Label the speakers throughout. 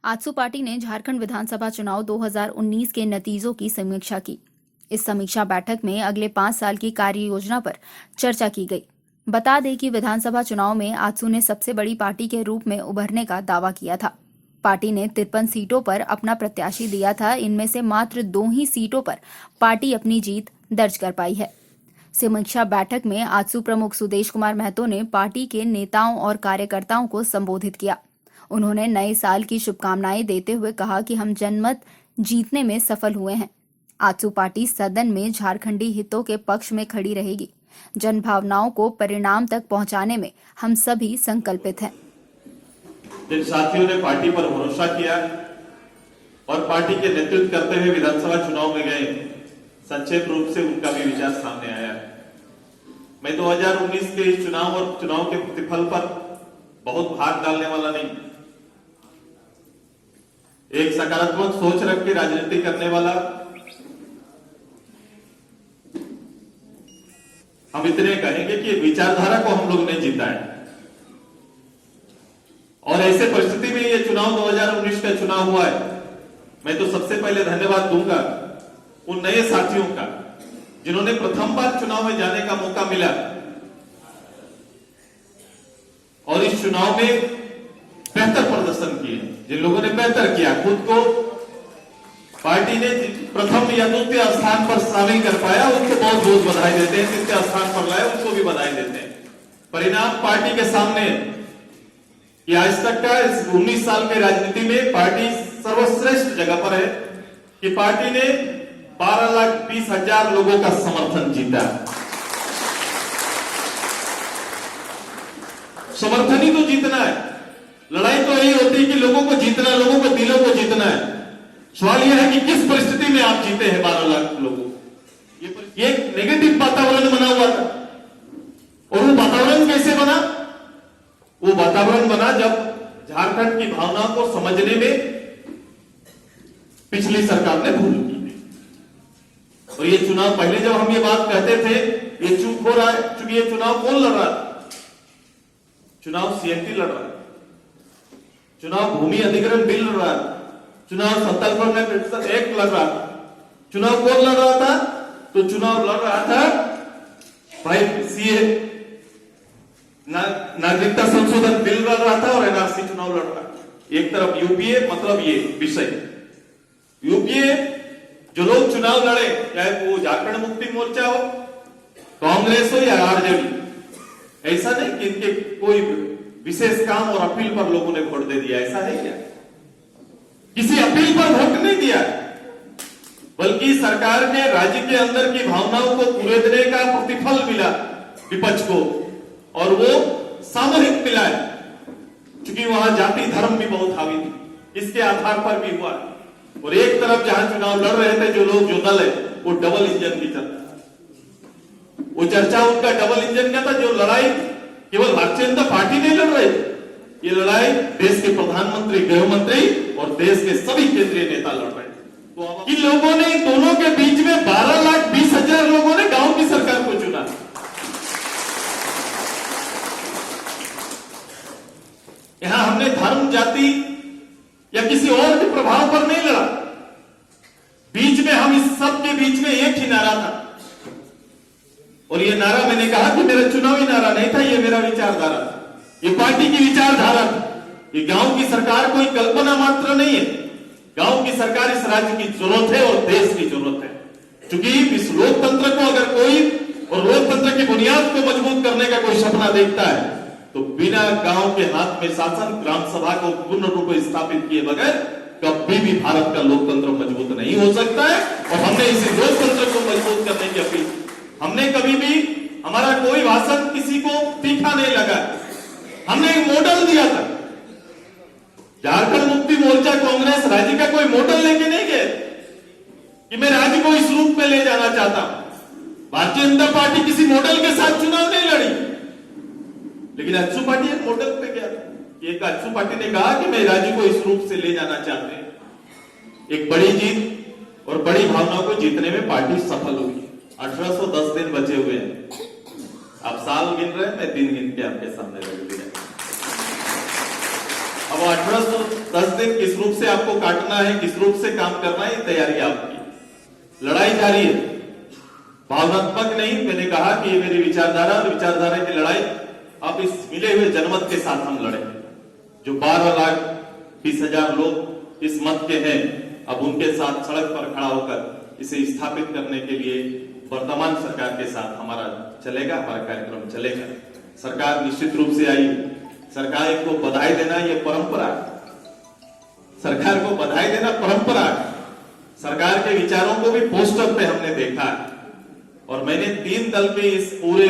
Speaker 1: AJSU party ने झारखंड विधानसभा चुनाव 2019 के नतीजों की समीक्षा की। इस समीक्षा बैठक में अगले 5 साल की कार्य योजना पर चर्चा की गई। बता दें कि विधानसभा चुनाव में आजसू ने सबसे बड़ी पार्टी के रूप में उभरने का दावा किया था। पार्टी ने 53 सीटों पर अपना प्रत्याशी दिया था। इनमें से मात्र 2 ही सीटों पर पार्टी अपनी जीत दर्ज कर पाई है। समीक्षा बैठक में आजसू प्रमुख सुदेश कुमार महतो ने पार्टी के नेताओं और कार्यकर्ताओं को संबोधित किया। उन्होंने नए साल की शुभकामनाएं देते हुए कहा कि हम जनमत जीतने में सफल हुए हैं। आजसू पार्टी सदन में झारखंडी हितों के पक्ष में खड़ी रहेगी। जन भावनाओं को परिणाम तक पहुंचाने में हम सभी संकल्पित हैं।
Speaker 2: जिन साथियों ने पार्टी पर भरोसा किया और पार्टी के नेतृत्व करते हुए विधानसभा चुनाव में गए, संक्षेप रूप से उनका भी विचार सामने आया है। मैं 2019 के इस चुनाव और चुनाव के प्रतिफल पर बहुत भाग डालने वाला नहीं, एक सकारात्मक सोच रख के राजनीति करने वाला, हम इतने कहेंगे कि विचारधारा को हम लोग ने जीता है। और ऐसे परिस्थिति में ये चुनाव 2019 का चुनाव हुआ है। मैं तो सबसे पहले धन्यवाद दूंगा उन नए साथियों का जिन्होंने प्रथम बार चुनाव में जाने का मौका मिला और इस चुनाव में बेहतर प्रदर्शन किए। जिन लोगों ने बेहतर किया, खुद को पार्टी ने प्रथम या द्वितीय स्थान पर शामिल कर पाया, उनको बहुत बहुत बधाई देते हैं। तृतीय स्थान पर लाए, उनको भी बधाई देते हैं। परिणाम पार्टी के सामने कि आज तक का इस 19 साल के राजनीति में पार्टी सर्वश्रेष्ठ जगह पर है कि पार्टी ने 12,20,000 लोगों का समर्थन जीता। समर्थन ही तो जीतना है। लड़ाई तो यही होती है कि लोगों को जीतना, लोगों को दिलों को जीतना है। सवाल यह है कि किस परिस्थिति में आप जीते हैं 12 लाख लोगों। ये एक नेगेटिव वातावरण बना हुआ था और वो वातावरण कैसे बना? वो वातावरण बना जब झारखंड की भावनाओं को समझने में पिछली सरकार ने भूल की। और ये चुनाव पहले जब हम ये बात कहते थे, ये चूक हो रहा है, चूंकि ये चुनाव कौन लड़ रहा था? चुनाव सीएमटी लड़ रहा है, चुनाव भूमि अधिग्रहण बिल लड़ रहा है, चुनाव 77% एक्ट लड़ रहा था। चुनाव कौन लड़ रहा था? तो चुनाव लड़ रहा था भाई सीए नागरिकता संशोधन बिल लड़ रहा था और एनआरसी चुनाव लड़ रहा था। एक तरफ यूपीए, मतलब ये विषय यूपीए जो लोग चुनाव लड़े, चाहे वो झारखंड मुक्ति मोर्चा हो, कांग्रेस हो या आरजेडी, ऐसा नहीं कि इनके कोई विशेष काम और अपील पर लोगों ने वोट दे दिया। ऐसा है क्या? किसी अपील पर वोट नहीं दिया, बल्कि सरकार के राज्य के अंदर की भावनाओं को कुरेदने का प्रतिफल मिला विपक्ष को, और वो सामूहिक मिला है। क्योंकि वहां जाति धर्म भी बहुत हावी थी, इसके आधार पर भी हुआ। और एक तरफ जहां चुनाव लड़ रहे थे जो लोग, जो दल है, वो डबल इंजन की चर्चा, वो चर्चा उनका डबल इंजन का था। जो लड़ाई केवल भारतीय जनता पार्टी नहीं लड़ रही, ये लड़ाई देश के प्रधानमंत्री, गृह मंत्री और देश के सभी केंद्रीय नेता लड़ रहे थे। तो इन लोगों ने, दोनों के बीच में 12,20,000 लोगों ने गांव की सरकार को चुना। यहां हमने धर्म, जाति या किसी और के प्रभाव पर नहीं लड़ा। बीच में हम इस सब के बीच में एक ही नारा था, और ये नारा मैंने कहा कि मेरा चुनावी नारा नहीं था, ये मेरा विचारधारा था, ये पार्टी की विचारधारा था। ये गांव की सरकार कोई कल्पना मात्र नहीं है। गांव की सरकार इस राज्य की जरूरत है और देश की जरूरत है। क्योंकि इस लोकतंत्र को अगर कोई, और लोकतंत्र की बुनियाद को मजबूत करने का कोई सपना देखता है, तो बिना गांव के हाथ में शासन, ग्राम सभा को पूर्ण रूप से स्थापित किए बगैर कभी भी भारत का लोकतंत्र मजबूत नहीं हो सकता है। और हमने इसी लोकतंत्र को मजबूत करने की अपील, हमने कभी भी, हमारा कोई भाषण किसी को तीखा नहीं लगा। हमने एक मॉडल दिया था। झारखंड मुक्ति मोर्चा, कांग्रेस राज्य का कोई मॉडल लेके नहीं गए कि मैं राज्य को इस रूप में ले जाना चाहता हूं। भारतीय जनता पार्टी किसी मॉडल के साथ चुनाव नहीं लड़ी, लेकिन आजसू पार्टी एक मॉडल पे गया था। एक आजसू पार्टी ने कहा कि मैं राज्य को इस रूप से ले जाना चाहते हैं। एक बड़ी जीत और बड़ी भावनाओं को जीतने में पार्टी सफल हुई। 1810 दिन बचे हुए हैं। आप साल गिन रहे हैं, मैं दिन गिन के आपके सामने रख दिया। अब 1810 दिन किस रूप से आपको काटना है, किस रूप से काम करना है, तैयारी आपकी। लड़ाई जारी है, भावनात्मक नहीं। मैंने कहा कि ये मेरी विचारधारा और विचारधारा की लड़ाई अब इस मिले हुए जनमत के साथ हम लड़े। जो 12,20,000 लोग इस मत के हैं, अब उनके साथ सड़क पर खड़ा होकर इसे स्थापित करने के लिए वर्तमान सरकार के साथ हमारा चलेगा, हमारा कार्यक्रम चलेगा। सरकार निश्चित रूप से आई, सरकार को बधाई देना ये परंपरा, सरकार को बधाई देना परंपरा। सरकार के विचारों को भी पोस्टर पे हमने देखा है और मैंने 3 दल के इस पूरे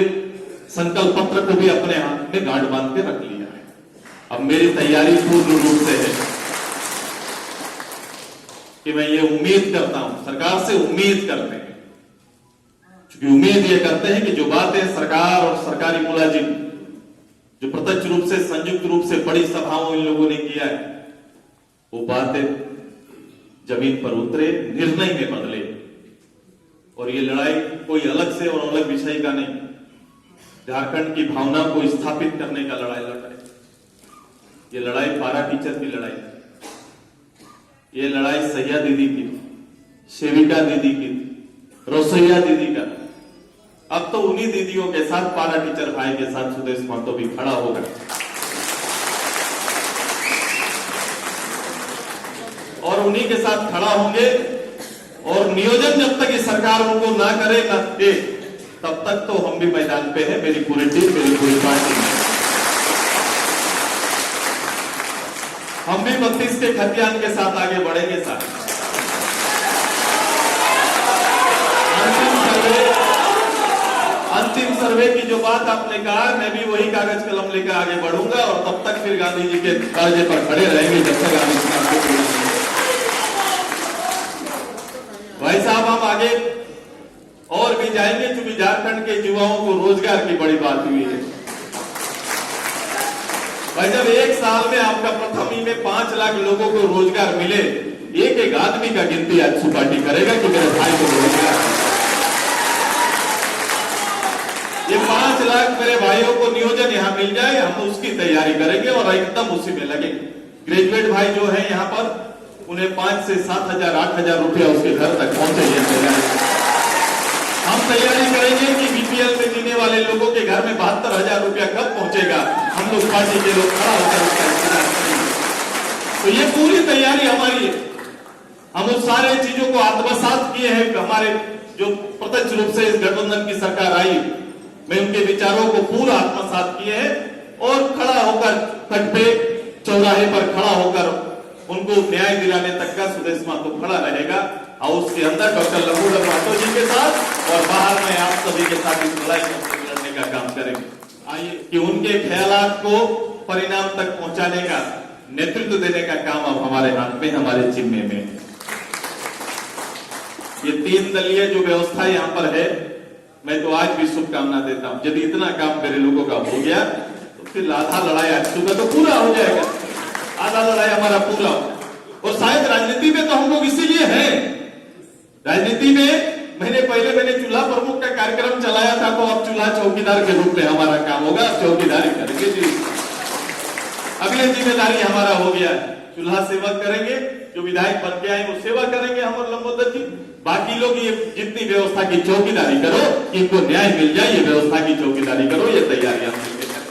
Speaker 2: संकल्प पत्र को भी अपने हाथ में गांठ बांध के रख लिया है। अब मेरी तैयारी पूर्ण रूप से है कि मैं ये उम्मीद करता हूं, सरकार से उम्मीद करते हैं, क्योंकि उम्मीद ये करते हैं कि जो बातें सरकार और सरकारी मुलाजिम जो प्रत्यक्ष रूप से संयुक्त रूप से बड़ी सभाओं इन लोगों ने किया है, वो बातें जमीन पर उतरे, निर्णय में बदले। और ये लड़ाई कोई अलग से और अलग विषय का नहीं, झारखंड की भावना को स्थापित करने का लड़ाई लड़ रहे। ये लड़ाई पारा टीचर की लड़ाई, ये लड़ाई सैया दीदी की, सेविका दीदी की, रसोईया दीदी का। अब तो उन्हीं दीदियों के साथ, पारा टीचर भाई के साथ सुदेश महतो भी खड़ा होगा और उन्हीं के साथ खड़ा होंगे। और नियोजन जब तक ये सरकार उनको ना करे ना दे, तब तक तो हम भी मैदान पे हैं, मेरी पूरी टीम, मेरी पूरी पार्टी। हम भी 32 के खतियान के साथ आगे बढ़ेंगे साथ। अंतिम सर्वे की जो बात आपने कहा, मैं भी वही कागज कलम लेकर आगे बढ़ूंगा और तब तक फिर गांधी जी के दर्जे पर खड़े रहेंगे जब तक गांधी जी आपको पूरा नहीं। भाई साहब, हम आगे और भी जाएंगे, क्योंकि झारखंड के युवाओं को रोजगार की बड़ी बात हुई है। भाई, जब 1 साल में आपका प्रथम ही में 5 लाख लोगों को रोजगार मिले, एक आदमी का गिनती आज सुपार्टी करेगा कि मेरे भाई को रोजगार। ये 5 लाख मेरे भाइयों को नियोजन यहाँ मिल जाए, हम उसकी तैयारी करेंगे और एकदम उसी में लगेंगे। ग्रेजुएट भाई जो है यहाँ पर, उन्हें 5 से 7,000 8,000 रुपया उसके घर तक पहुंचे। हम तैयारी करेंगे कि बीपीएल में जीने वाले लोगों के घर में 72,000 रुपया कब पहुंचेगा। हम लोग पार्टी के लोग खड़ा होकर उसका इंतजार करेंगे। तो ये पूरी तैयारी हमारी है। हम उस सारे चीजों को आत्मसात किए हैं। हमारे जो प्रत्यक्ष रूप से इस गठबंधन की सरकार आई, मैं उनके विचारों को पूरा आत्मसात किए हैं और खड़ा होकर तट पे चौराहे पर खड़ा होकर उनको न्याय दिलाने तक का सुदेश महतो खड़ा रहेगा। हाउस के अंदर डॉक्टर लंबोदर महतो जी के साथ और बाहर में आप सभी के साथ इस लड़ाई को लड़ने का काम करेंगे। आइए कि उनके ख्यालात को परिणाम तक पहुंचाने का, नेतृत्व देने का काम अब हमारे हाथ में, हमारे जिम्मे में। ये 3 दलीय जो व्यवस्था यहाँ पर है, मैं तो आज भी शुभकामना देता हूं। यदि इतना काम मेरे लोगों का हो गया तो फिर आधा लड़ाई आज सुबह तो पूरा हो जाएगा, आधा लड़ाई हमारा पूरा हो। और शायद राजनीति में तो हम लोग इसीलिए हैं। राजनीति में मैंने चूल्हा प्रमुख का कार्यक्रम चलाया था, तो अब चूल्हा चौकीदार के रूप में हमारा काम होगा। चौकीदारी करेंगे जी, अगले जिम्मेदारी हमारा हो गया है, चूल्हा सेवक करेंगे। जो विधायक बन के आए वो सेवा करेंगे हम और लंबोदर जी। बाकी लोग ये जितनी व्यवस्था की चौकीदारी करो, इनको न्याय मिल जाए, ये व्यवस्था की चौकीदारी करो। ये तैयारी हम मिलकर करें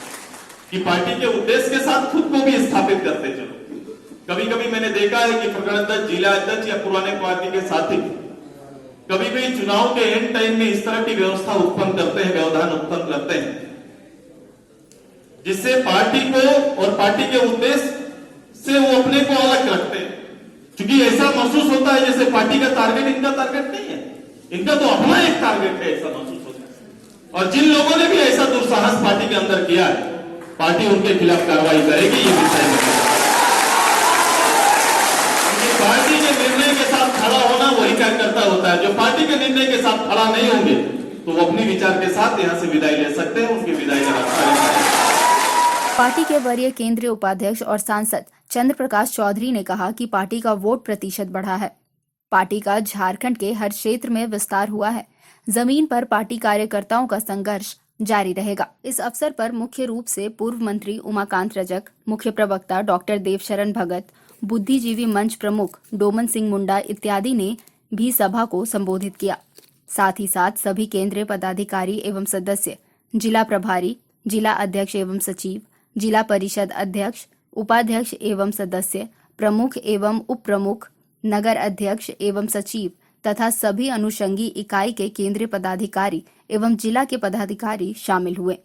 Speaker 2: कि पार्टी के उद्देश्य के साथ खुद को भी स्थापित करते चलो। कभी कभी मैंने देखा है कि प्रखंड अध्यक्ष, जिला अध्यक्ष या पुराने पार्टी के साथी कभी भी चुनाव के एंड टाइम में इस तरह की व्यवस्था उत्पन्न करते हैं, व्यवधान उत्पन्न करते हैं, जिससे पार्टी को और पार्टी के उद्देश्य से वो अपने को अलग रखते हैं। क्योंकि ऐसा महसूस होता है जैसे पार्टी का टारगेट इनका टारगेट नहीं है, इनका तो अपना एक टारगेट है, ऐसा महसूस होता है। और जिन लोगों ने भी ऐसा दुस्साहस पार्टी के अंदर किया है, पार्टी उनके खिलाफ कार्रवाई करेगी। ये विषय में पार्टी के निर्णय के साथ खड़ा होना वही कार्यकर्ता होता है। जो पार्टी के निर्णय के साथ खड़ा नहीं होंगे तो वो अपने विचार के साथ यहां से विदाई ले सकते हैं, उनकी विदाई का रास्ता।
Speaker 1: पार्टी के वरीय केंद्रीय उपाध्यक्ष और सांसद चंद्र प्रकाश चौधरी ने कहा कि पार्टी का वोट प्रतिशत बढ़ा है। पार्टी का झारखंड के हर क्षेत्र में विस्तार हुआ है। जमीन पर पार्टी कार्यकर्ताओं का संघर्ष जारी रहेगा। इस अवसर पर मुख्य रूप से पूर्व मंत्री उमाकांत रजक, मुख्य प्रवक्ता डॉक्टर देवशरण भगत, बुद्धिजीवी मंच प्रमुख डोमन सिंह मुंडा इत्यादि ने भी सभा को संबोधित किया। साथ ही साथ सभी केंद्रीय पदाधिकारी एवं सदस्य, जिला प्रभारी, जिला अध्यक्ष एवं सचिव, जिला परिषद अध्यक्ष, उपाध्यक्ष एवं सदस्य, प्रमुख एवं उप प्रमुख, नगर अध्यक्ष एवं सचिव तथा सभी अनुषंगी इकाई के केंद्रीय पदाधिकारी एवं जिला के पदाधिकारी शामिल हुए।